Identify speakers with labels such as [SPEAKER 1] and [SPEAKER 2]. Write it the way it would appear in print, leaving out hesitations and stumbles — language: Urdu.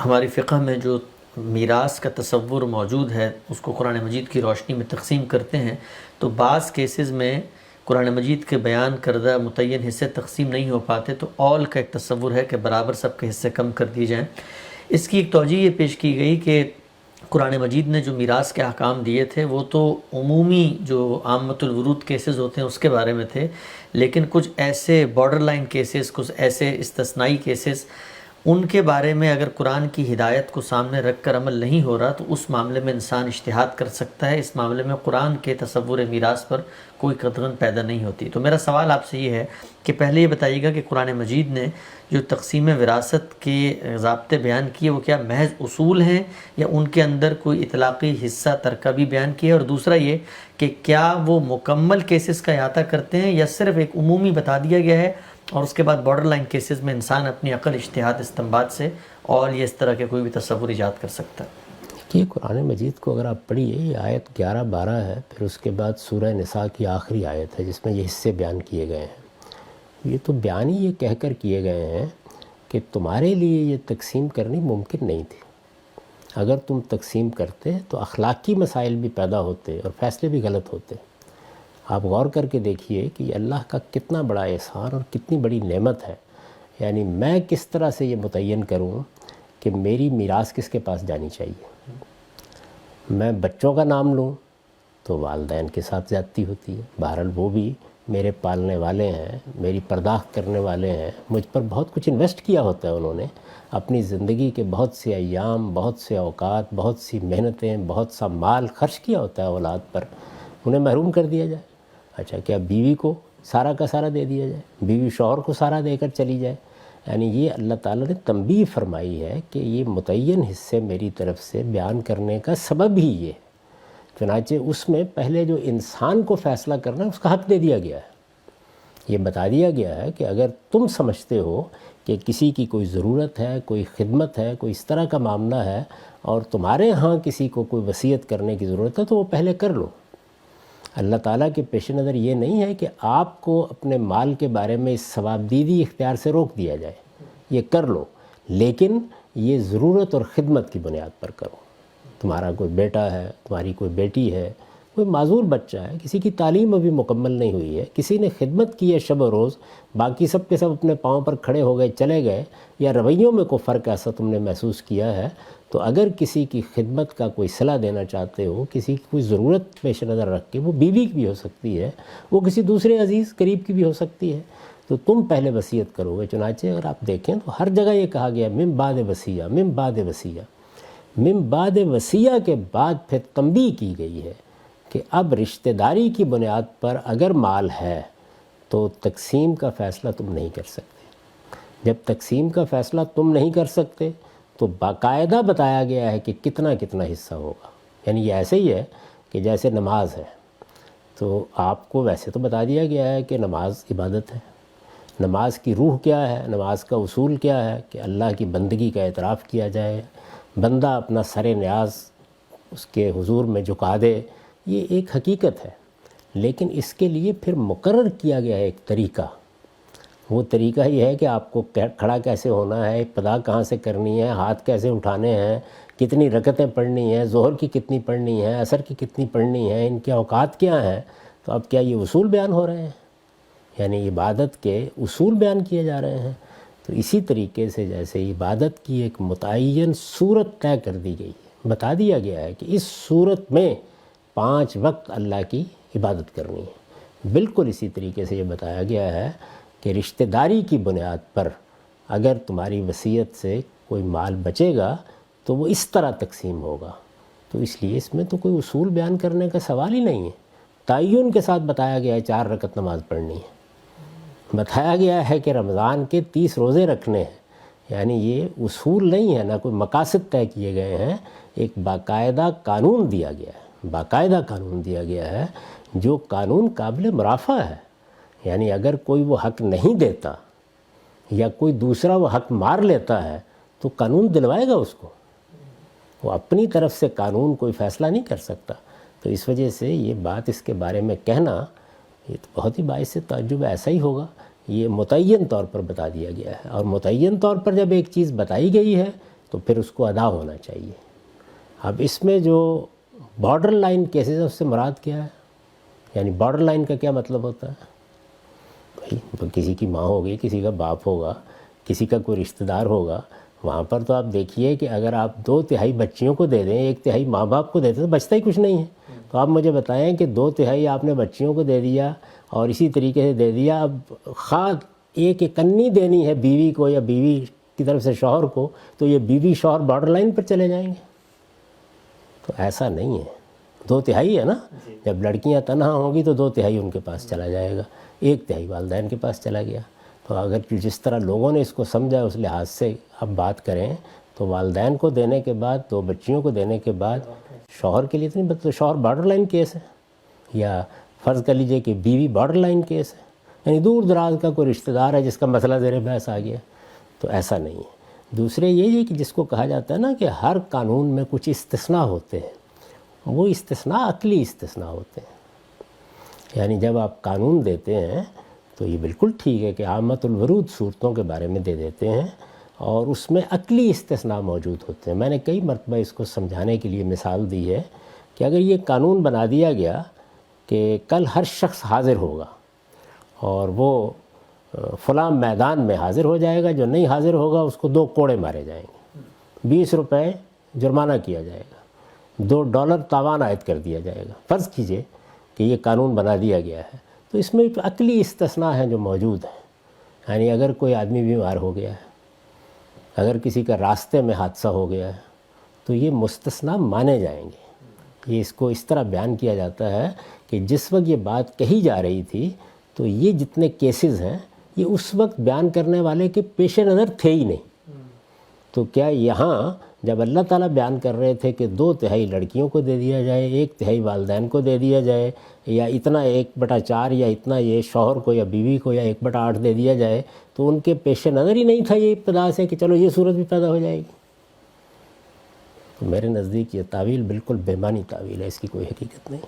[SPEAKER 1] ہماری فقہ میں جو میراث کا تصور موجود ہے اس کو قرآن مجید کی روشنی میں تقسیم کرتے ہیں، تو بعض کیسز میں قرآن مجید کے بیان کردہ متعین حصے تقسیم نہیں ہو پاتے، تو اول کا ایک تصور ہے کہ برابر سب کے حصے کم کر دیے جائیں۔ اس کی ایک توجہ یہ پیش کی گئی کہ قرآن مجید نے جو میراث کے احکام دیے تھے وہ تو عمومی جو عامۃ الورود کیسز ہوتے ہیں اس کے بارے میں تھے، لیکن کچھ ایسے بارڈر لائن کیسز، کچھ ایسے استثنائی کیسز، ان کے بارے میں اگر قرآن کی ہدایت کو سامنے رکھ کر عمل نہیں ہو رہا تو اس معاملے میں انسان اجتہاد کر سکتا ہے۔ اس معاملے میں قرآن کے تصور میراث پر کوئی قدغن پیدا نہیں ہوتی۔ تو میرا سوال آپ سے یہ ہے کہ پہلے یہ بتائیے گا کہ قرآن مجید نے جو تقسیم وراثت کے ضابطے بیان کیے وہ کیا محض اصول ہیں یا ان کے اندر کوئی اطلاقی حصہ ترکہ بھی بیان کیا ہے؟ اور دوسرا یہ کہ کیا وہ مکمل کیسز کا احاطہ کرتے ہیں یا صرف ایک عمومی بتا دیا گیا ہے اور اس کے بعد بارڈر لائن کیسز میں انسان اپنی عقل، اجتہاد، استنباط سے اور یہ اس طرح کے کوئی بھی تصور ایجاد کر سکتا ہے؟
[SPEAKER 2] کہ قرآن مجید کو اگر آپ پڑھیے، یہ آیت 11-12 ہے، پھر اس کے بعد سورہ نساء کی آخری آیت ہے جس میں یہ حصے بیان کیے گئے ہیں۔ یہ تو بیان ہی یہ کہہ کر کیے گئے ہیں کہ تمہارے لیے یہ تقسیم کرنی ممکن نہیں تھی۔ اگر تم تقسیم کرتے تو اخلاقی مسائل بھی پیدا ہوتے اور فیصلے بھی غلط ہوتے۔ آپ غور کر کے دیکھیے کہ یہ اللہ کا کتنا بڑا احسان اور کتنی بڑی نعمت ہے۔ یعنی میں کس طرح سے یہ متعین کروں کہ میری میراث کس کے پاس جانی چاہیے۔ میں بچوں کا نام لوں تو والدین کے ساتھ زیادتی ہوتی ہے، بہرحال وہ بھی میرے پالنے والے ہیں، میری پرداخت کرنے والے ہیں، مجھ پر بہت کچھ انویسٹ کیا ہوتا ہے انہوں نے، اپنی زندگی کے بہت سے ایام، بہت سے اوقات، بہت سی محنتیں، بہت سا مال خرچ کیا ہوتا ہے اولاد پر، انہیں محروم کر دیا جائے۔ اچھا، کیا بیوی کو سارا کا سارا دے دیا جائے، بیوی شوہر کو سارا دے کر چلی جائے؟ یعنی یہ اللہ تعالیٰ نے تنبیہ فرمائی ہے کہ یہ متعین حصے میری طرف سے بیان کرنے کا سبب ہی یہ ہے۔ چنانچہ اس میں پہلے جو انسان کو فیصلہ کرنا ہے اس کا حق دے دیا گیا ہے۔ یہ بتا دیا گیا ہے کہ اگر تم سمجھتے ہو کہ کسی کی کوئی ضرورت ہے، کوئی خدمت ہے، کوئی اس طرح کا معاملہ ہے اور تمہارے ہاں کسی کو کوئی وصیت کرنے کی ضرورت ہے تو وہ پہلے کر لو۔ اللہ تعالیٰ کے پیش نظر یہ نہیں ہے کہ آپ کو اپنے مال کے بارے میں اس ثوابدیدی اختیار سے روک دیا جائے، یہ کر لو، لیکن یہ ضرورت اور خدمت کی بنیاد پر کرو۔ تمہارا کوئی بیٹا ہے، تمہاری کوئی بیٹی ہے، کوئی معذور بچہ ہے، کسی کی تعلیم ابھی مکمل نہیں ہوئی ہے، کسی نے خدمت کی ہے شب و روز، باقی سب کے سب اپنے پاؤں پر کھڑے ہو گئے چلے گئے، یا رویوں میں کوئی فرق ایسا تم نے محسوس کیا ہے، تو اگر کسی کی خدمت کا کوئی صلہ دینا چاہتے ہو، کسی کی کوئی ضرورت پیش نظر رکھ کے، وہ بیوی کی بھی ہو سکتی ہے، وہ کسی دوسرے عزیز قریب کی بھی ہو سکتی ہے، تو تم پہلے وصیت کرو گے۔ چنانچہ اگر آپ دیکھیں تو ہر جگہ یہ کہا گیا من بعد وصیہ، من بعد وصیہ، من بعد وصیہ کے بعد پھر تنبیہ کی گئی ہے کہ اب رشتہ داری کی بنیاد پر اگر مال ہے تو تقسیم کا فیصلہ تم نہیں کر سکتے۔ جب تقسیم کا فیصلہ تم نہیں کر سکتے تو باقاعدہ بتایا گیا ہے کہ کتنا کتنا حصہ ہوگا۔ یعنی یہ ایسے ہی ہے کہ جیسے نماز ہے تو آپ کو ویسے تو بتا دیا گیا ہے کہ نماز عبادت ہے، نماز کی روح کیا ہے، نماز کا اصول کیا ہے کہ اللہ کی بندگی کا اعتراف کیا جائے، بندہ اپنا سر نیاز اس کے حضور میں جھکا دے، یہ ایک حقیقت ہے، لیکن اس کے لیے پھر مقرر کیا گیا ہے ایک طریقہ۔ وہ طریقہ یہ ہے کہ آپ کو کھڑا کیسے ہونا ہے، ابتدا کہاں سے کرنی ہے، ہاتھ کیسے اٹھانے ہیں، کتنی رکعتیں پڑھنی ہیں، ظہر کی کتنی پڑھنی ہے، عصر کی کتنی پڑھنی ہے، ان کے اوقات کیا ہیں۔ تو اب کیا یہ اصول بیان ہو رہے ہیں؟ یعنی عبادت کے اصول بیان کیے جا رہے ہیں۔ تو اسی طریقے سے جیسے عبادت کی ایک متعین صورت طے کر دی گئی ہے، بتا دیا گیا ہے کہ اس صورت میں 5 وقت اللہ کی عبادت کرنی ہے۔ بالکل اسی طریقے سے یہ بتایا گیا ہے کہ رشتہ داری کی بنیاد پر اگر تمہاری وصیت سے کوئی مال بچے گا تو وہ اس طرح تقسیم ہوگا۔ تو اس لیے اس میں تو کوئی اصول بیان کرنے کا سوال ہی نہیں ہے۔ تعین کے ساتھ بتایا گیا ہے 4 رکعت نماز پڑھنی ہے، بتایا گیا ہے کہ رمضان کے 30 روزے رکھنے ہیں۔ یعنی یہ اصول نہیں ہے، نہ کوئی مقاصد طے کیے گئے ہیں، ایک باقاعدہ قانون دیا گیا ہے، باقاعدہ قانون دیا گیا ہے جو قانون قابل مرافع ہے۔ یعنی اگر کوئی وہ حق نہیں دیتا یا کوئی دوسرا وہ حق مار لیتا ہے تو قانون دلوائے گا اس کو، وہ اپنی طرف سے قانون کوئی فیصلہ نہیں کر سکتا۔ تو اس وجہ سے یہ بات اس کے بارے میں کہنا یہ تو بہت ہی باعث تعجب ایسا ہی ہوگا۔ یہ متعین طور پر بتا دیا گیا ہے، اور متعین طور پر جب ایک چیز بتائی گئی ہے تو پھر اس کو ادا ہونا چاہیے۔ اب اس میں جو بارڈر لائن کیسز ہے اس سے مراد کیا ہے؟ یعنی بارڈر لائن کا کیا مطلب ہوتا ہے؟ بھائی کسی کی ماں ہوگی، کسی کا باپ ہوگا، کسی کا کوئی رشتہ دار ہوگا، وہاں پر تو آپ دیکھیے کہ اگر آپ 2/3 بچیوں کو دے دیں، 1/3 ماں باپ کو دے دیں تو بچتا ہی کچھ نہیں ہے۔ تو آپ مجھے بتائیں کہ 2/3 آپ نے بچیوں کو دے دیا اور اسی طریقے سے دے دیا، اب خواہ ایک کنی دینی ہے بیوی کو یا بیوی کی طرف سے شوہر کو، تو یہ بیوی شوہر بارڈر لائن پر چلے جائیں گے؟ تو ایسا نہیں ہے، 2/3 ہے نا۔ جب لڑکیاں تنہا ہوں گی تو 2/3 ان کے پاس چلا جائے گا، 1/3 والدین کے پاس چلا گیا۔ تو اگر جس طرح لوگوں نے اس کو سمجھا اس لحاظ سے اب بات کریں تو والدین کو دینے کے بعد 2 بچیوں کو دینے کے بعد شوہر کے لیے تو نہیں، تو شوہر بارڈر لائن کیس ہے، یا فرض کر لیجئے کہ بیوی بارڈر لائن کیس ہے، یعنی دور دراز کا کوئی رشتہ دار ہے جس کا مسئلہ زیر بحث آ گیا، تو ایسا نہیں ہے۔ دوسرے یہ ہے کہ جس کو کہا جاتا ہے نا کہ ہر قانون میں کچھ استثناء ہوتے ہیں، وہ استثناء عقلی استثناء ہوتے ہیں۔ یعنی جب آپ قانون دیتے ہیں تو یہ بالکل ٹھیک ہے کہ عامۃ الورود صورتوں کے بارے میں دے دیتے ہیں، اور اس میں عقلی استثناء موجود ہوتے ہیں۔ میں نے کئی مرتبہ اس کو سمجھانے کے لیے مثال دی ہے کہ اگر یہ قانون بنا دیا گیا کہ کل ہر شخص حاضر ہوگا اور وہ فلاں میدان میں حاضر ہو جائے گا، جو نہیں حاضر ہوگا اس کو 2 کوڑے مارے جائیں گے، 20 روپے جرمانہ کیا جائے گا، $2 تاوان عائد کر دیا جائے گا۔ فرض کیجئے کہ یہ قانون بنا دیا گیا ہے، تو اس میں عقلی استثناء ہیں جو موجود ہیں۔ یعنی اگر کوئی آدمی بیمار ہو گیا ہے، اگر کسی کا راستے میں حادثہ ہو گیا ہے، تو یہ مستثنیٰ مانے جائیں گے۔ یہ اس کو اس طرح بیان کیا جاتا ہے کہ جس وقت یہ بات کہی جا رہی تھی تو یہ جتنے کیسز ہیں یہ اس وقت بیان کرنے والے کے پیش نظر تھے ہی نہیں۔ تو کیا یہاں جب اللہ تعالیٰ بیان کر رہے تھے کہ 2/3 لڑکیوں کو دے دیا جائے، 1/3 والدین کو دے دیا جائے، یا اتنا 1/4 یا اتنا یہ شوہر کو یا بیوی کو یا 1/8 دے دیا جائے، تو ان کے پیش نظر ہی نہیں تھا یہ ابتدا سے کہ چلو یہ صورت بھی پیدا ہو جائے گی؟ تو میرے نزدیک یہ تعویل بالکل بے معنی تعویل ہے، اس کی کوئی حقیقت نہیں۔